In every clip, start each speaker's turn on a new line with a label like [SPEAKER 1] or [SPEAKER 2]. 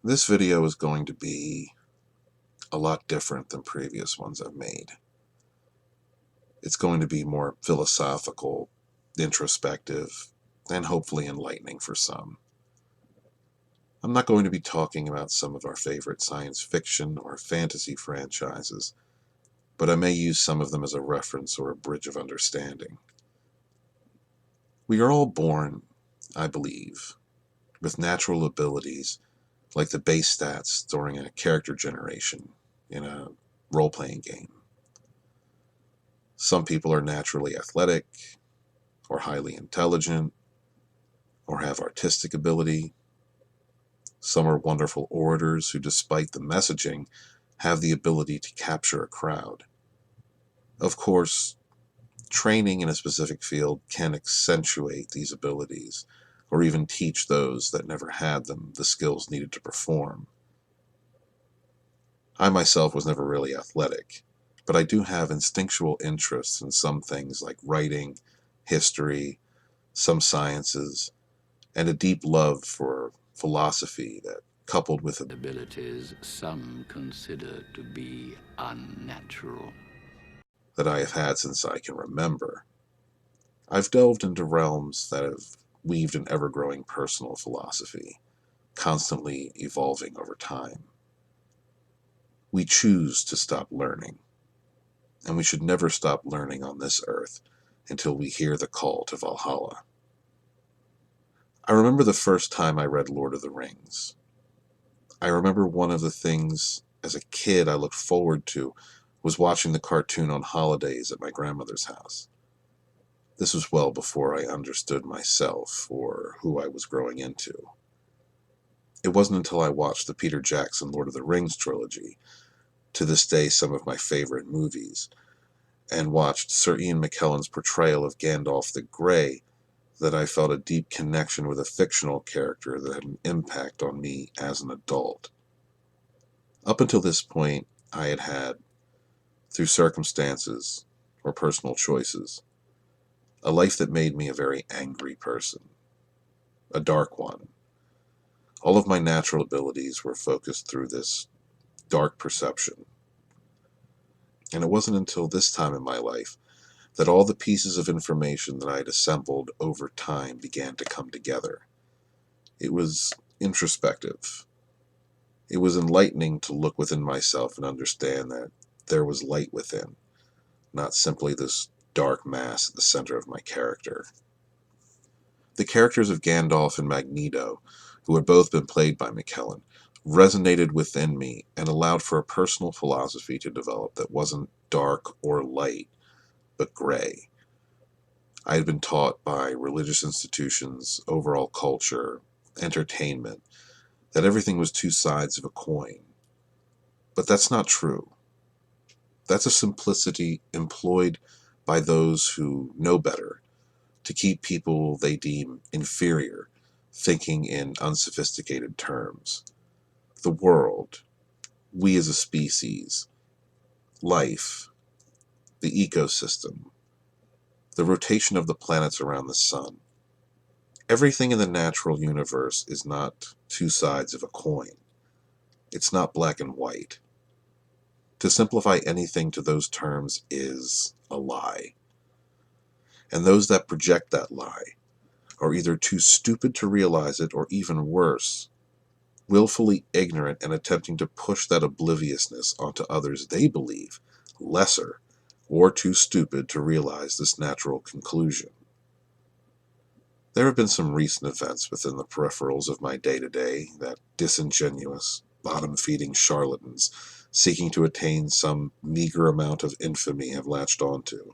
[SPEAKER 1] This video is going to be a lot different than previous ones I've made. It's going to be more philosophical, introspective, and hopefully enlightening for some. I'm not going to be talking about some of our favorite science fiction or fantasy franchises, but I may use some of them as a reference or a bridge of understanding. We are all born, I believe, with natural abilities like the base stats during a character generation in a role-playing game. Some people are naturally athletic, or highly intelligent, or have artistic ability. Some are wonderful orators who, despite the messaging, have the ability to capture a crowd. Of course, training in a specific field can accentuate these abilities, or even teach those that never had them the skills needed to perform. I myself was never really athletic, but I do have instinctual interests in some things like writing, history, some sciences, and a deep love for philosophy that, coupled with
[SPEAKER 2] abilities some consider to be unnatural,
[SPEAKER 1] that I have had since I can remember. I've delved into realms that have weaved an ever-growing personal philosophy, constantly evolving over time. We choose to stop learning, and we should never stop learning on this earth until we hear the call to Valhalla. I remember the first time I read Lord of the Rings. I remember one of the things as a kid I looked forward to was watching the cartoon on holidays at my grandmother's house. This was well before I understood myself or who I was growing into. It wasn't until I watched the Peter Jackson Lord of the Rings trilogy, to this day some of my favorite movies, and watched Sir Ian McKellen's portrayal of Gandalf the Grey, that I felt a deep connection with a fictional character that had an impact on me as an adult. Up until this point, I had had, through circumstances or personal choices, a life that made me a very angry person, a dark one. All of my natural abilities were focused through this dark perception. And it wasn't until this time in my life that all the pieces of information that I had assembled over time began to come together. It was introspective. It was enlightening to look within myself and understand that there was light within, not simply this dark mass at the center of my character. The characters of Gandalf and Magneto, who had both been played by McKellen, resonated within me and allowed for a personal philosophy to develop that wasn't dark or light, but gray. I had been taught by religious institutions, overall culture, entertainment, that everything was two sides of a coin. But that's not true. That's a simplicity employed by those who know better to keep people they deem inferior thinking in unsophisticated terms. The world, we as a species, life, the ecosystem, the rotation of the planets around the sun. Everything in the natural universe is not two sides of a coin. It's not black and white. To simplify anything to those terms is a lie. And those that project that lie are either too stupid to realize it, or even worse, willfully ignorant and attempting to push that obliviousness onto others they believe lesser or too stupid to realize this natural conclusion. There have been some recent events within the peripherals of my day-to-day that disingenuous, bottom-feeding charlatans seeking to attain some meager amount of infamy have latched onto.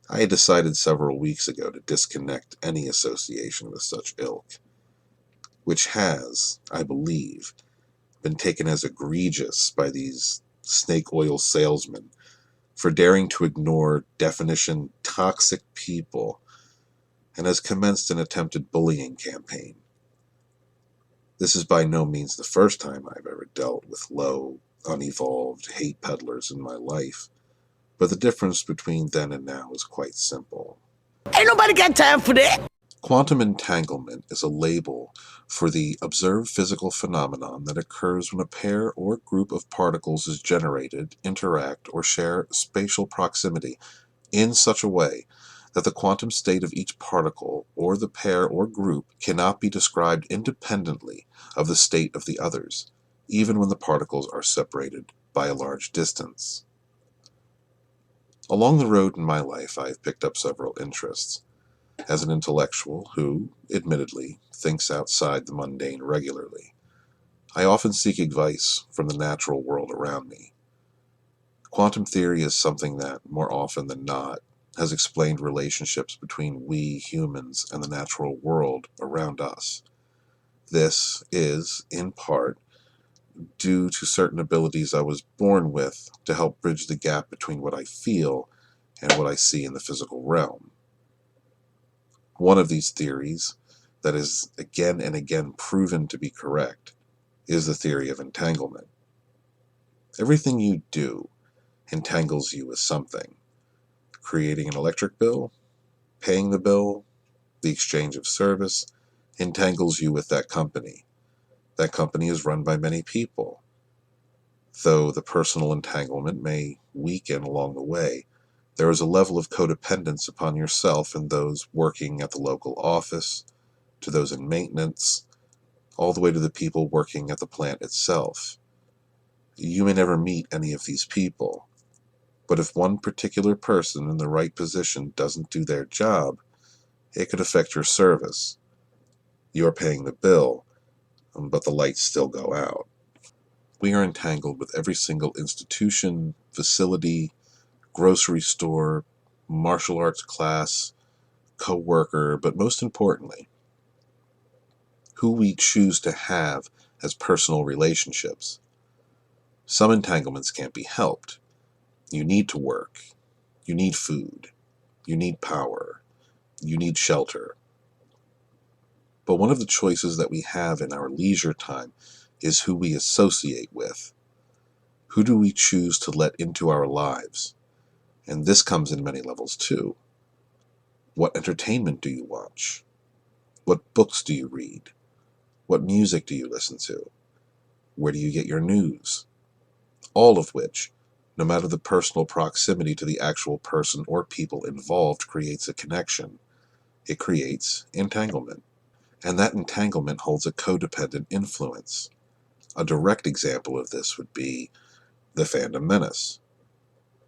[SPEAKER 1] I had decided several weeks ago to disconnect any association with such ilk, which has, I believe, been taken as egregious by these snake oil salesmen for daring to ignore definition toxic people, and has commenced an attempted bullying campaign. This is by no means the first time I've ever dealt with low, unevolved hate peddlers in my life, but the difference between then and now is quite simple.
[SPEAKER 3] Ain't nobody got time for that!
[SPEAKER 1] Quantum entanglement is a label for the observed physical phenomenon that occurs when a pair or group of particles is generated, interact, or share spatial proximity in such a way that the quantum state of each particle or the pair or group cannot be described independently of the state of the others, even when the particles are separated by a large distance. Along the road in my life, I have picked up several interests. As an intellectual who, admittedly, thinks outside the mundane regularly, I often seek advice from the natural world around me. Quantum theory is something that, more often than not, has explained relationships between we humans and the natural world around us. This is, in part, due to certain abilities I was born with to help bridge the gap between what I feel and what I see in the physical realm. One of these theories, that is again and again proven to be correct, is the theory of entanglement. Everything you do entangles you with something. Creating an electric bill, paying the bill, the exchange of service, entangles you with that company. That company is run by many people. Though the personal entanglement may weaken along the way, there is a level of codependence upon yourself and those working at the local office, to those in maintenance, all the way to the people working at the plant itself. You may never meet any of these people, but if one particular person in the right position doesn't do their job, it could affect your service. You're paying the bill, but the lights still go out. We are entangled with every single institution, facility, grocery store, martial arts class, co-worker, but most importantly, who we choose to have as personal relationships. Some entanglements can't be helped. You need to work. You need food. You need power. You need shelter. But one of the choices that we have in our leisure time is who we associate with. Who do we choose to let into our lives? And this comes in many levels too. What entertainment do you watch? What books do you read? What music do you listen to? Where do you get your news? All of which, no matter the personal proximity to the actual person or people involved, creates a connection. It creates entanglement. And that entanglement holds a codependent influence. A direct example of this would be the fandom Menace.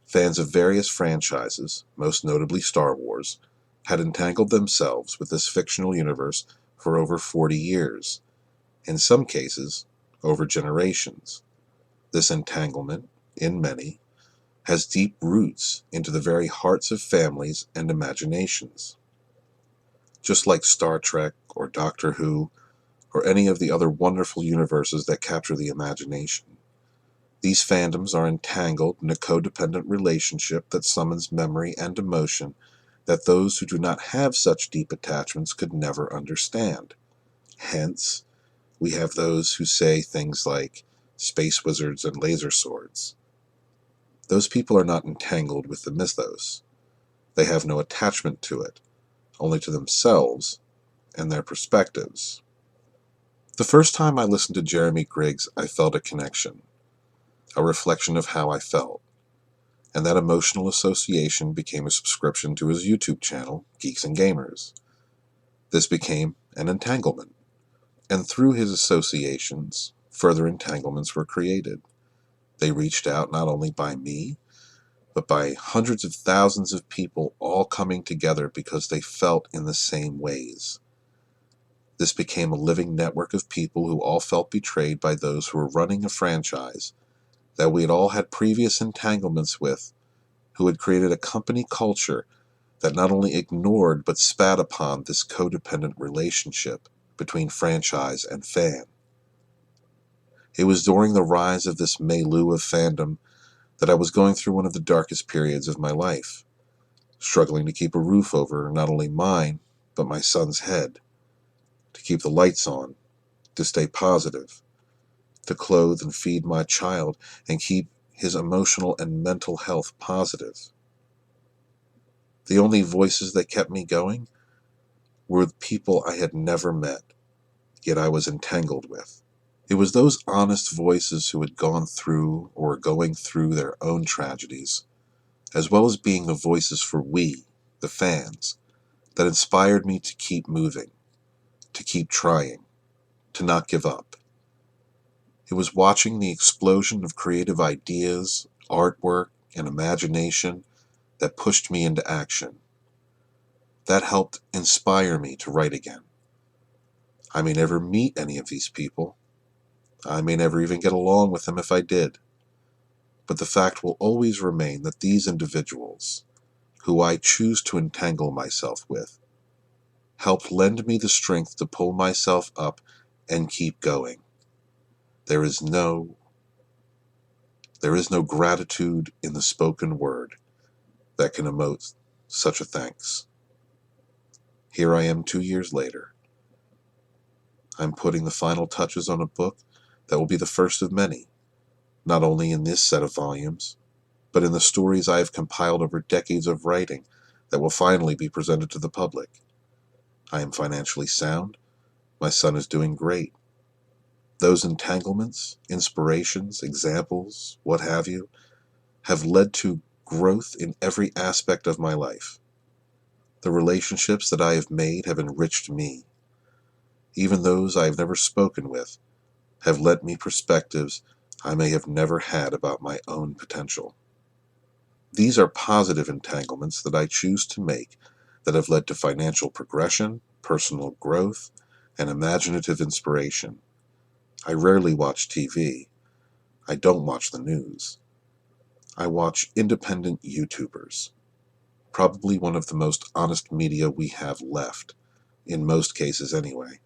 [SPEAKER 1] Fans of various franchises, most notably Star Wars, had entangled themselves with this fictional universe for over 40 years, in some cases, over generations. This entanglement, in many, has deep roots into the very hearts of families and imaginations. Just like Star Trek or Doctor Who, or any of the other wonderful universes that capture the imagination. These fandoms are entangled in a codependent relationship that summons memory and emotion that those who do not have such deep attachments could never understand. Hence, we have those who say things like space wizards and laser swords. Those people are not entangled with the mythos. They have no attachment to it, only to themselves and their perspectives. The first time I listened to Jeremy Griggs, I felt a connection, a reflection of how I felt, and that emotional association became a subscription to his YouTube channel, Geeks+Gamers. This became an entanglement, and through his associations, further entanglements were created. They reached out not only by me, but by hundreds of thousands of people all coming together because they felt in the same ways. This became a living network of people who all felt betrayed by those who were running a franchise that we had all had previous entanglements with, who had created a company culture that not only ignored but spat upon this codependent relationship between franchise and fan. It was during the rise of this milieu of fandom that I was going through one of the darkest periods of my life, struggling to keep a roof over not only mine, but my son's head, to keep the lights on, to stay positive, to clothe and feed my child, and keep his emotional and mental health positive. The only voices that kept me going were with people I had never met, yet I was entangled with. It was those honest voices who had gone through or were going through their own tragedies, as well as being the voices for we, the fans, that inspired me to keep moving, to keep trying, to not give up. It was watching the explosion of creative ideas, artwork, and imagination that pushed me into action. That helped inspire me to write again. I may never meet any of these people. I may never even get along with them if I did. But the fact will always remain that these individuals, who I choose to entangle myself with, helped lend me the strength to pull myself up and keep going. There is no gratitude in the spoken word that can emote such a thanks. Here I am 2 years later. I'm putting the final touches on a book that will be the first of many, not only in this set of volumes, but in the stories I have compiled over decades of writing that will finally be presented to the public. I am financially sound. My son is doing great. Those entanglements, inspirations, examples, what have you, have led to growth in every aspect of my life. The relationships that I have made have enriched me. Even those I have never spoken with have lent me perspectives I may have never had about my own potential. These are positive entanglements that I choose to make that have led to financial progression, personal growth, and imaginative inspiration. I rarely watch TV. I don't watch the news. I watch independent YouTubers, probably one of the most honest media we have left, in most cases anyway,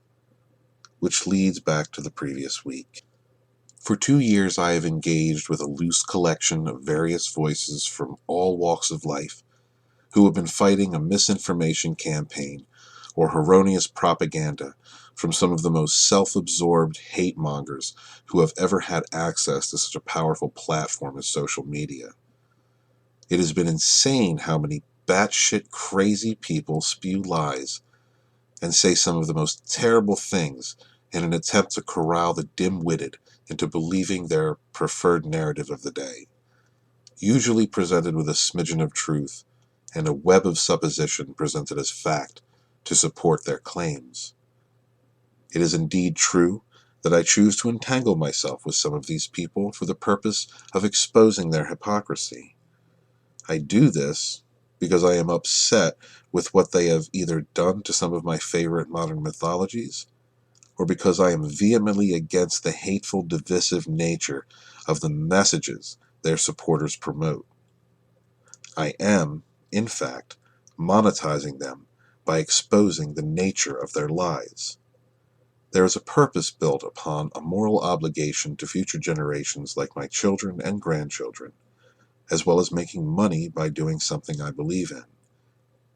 [SPEAKER 1] which leads back to the previous week. For 2 years I have engaged with a loose collection of various voices from all walks of life who have been fighting a misinformation campaign or erroneous propaganda from some of the most self-absorbed hate mongers who have ever had access to such a powerful platform as social media. It has been insane how many batshit crazy people spew lies and say some of the most terrible things in an attempt to corral the dim-witted into believing their preferred narrative of the day, usually presented with a smidgen of truth and a web of supposition presented as fact to support their claims. It is indeed true that I choose to entangle myself with some of these people for the purpose of exposing their hypocrisy. I do this because I am upset with what they have either done to some of my favorite modern mythologies, or because I am vehemently against the hateful, divisive nature of the messages their supporters promote. I am, in fact, monetizing them by exposing the nature of their lies. There is a purpose built upon a moral obligation to future generations like my children and grandchildren, as well as making money by doing something I believe in,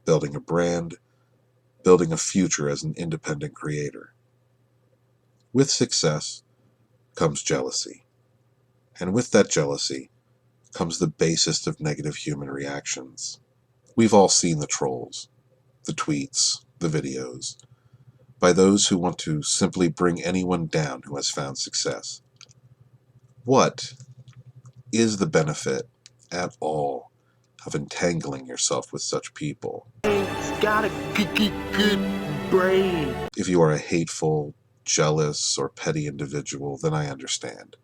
[SPEAKER 1] building a brand, building a future as an independent creator. With success comes jealousy, and with that jealousy comes the basest of negative human reactions. We've all seen the trolls, the tweets, the videos, by those who want to simply bring anyone down who has found success. What is the benefit at all of entangling yourself with such people?
[SPEAKER 3] It's got a good brain.
[SPEAKER 1] If you are a hateful, jealous, or petty individual, then I understand.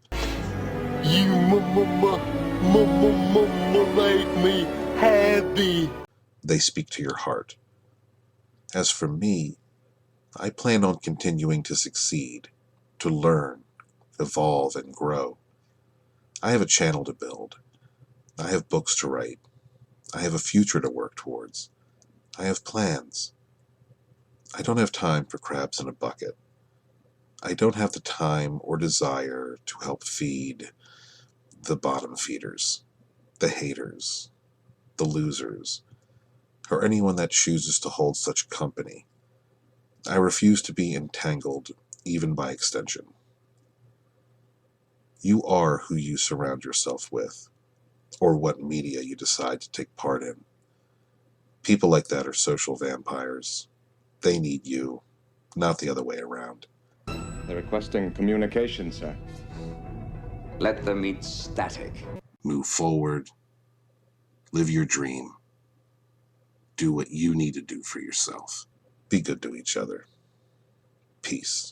[SPEAKER 3] You make me happy.
[SPEAKER 1] They speak to your heart. As for me, I plan on continuing to succeed, to learn, evolve, and grow. I have a channel to build. I have books to write. I have a future to work towards. I have plans. I don't have time for crabs in a bucket. I don't have the time or desire to help feed the bottom feeders, the haters, the losers, or anyone that chooses to hold such company. I refuse to be entangled, even by extension. You are who you surround yourself with, or what media you decide to take part in. People like that are social vampires. They need you, not the other way around.
[SPEAKER 4] They're requesting communication, sir.
[SPEAKER 5] Let them eat static.
[SPEAKER 1] Move forward. Live your dream. Do what you need to do for yourself. Be good to each other. Peace.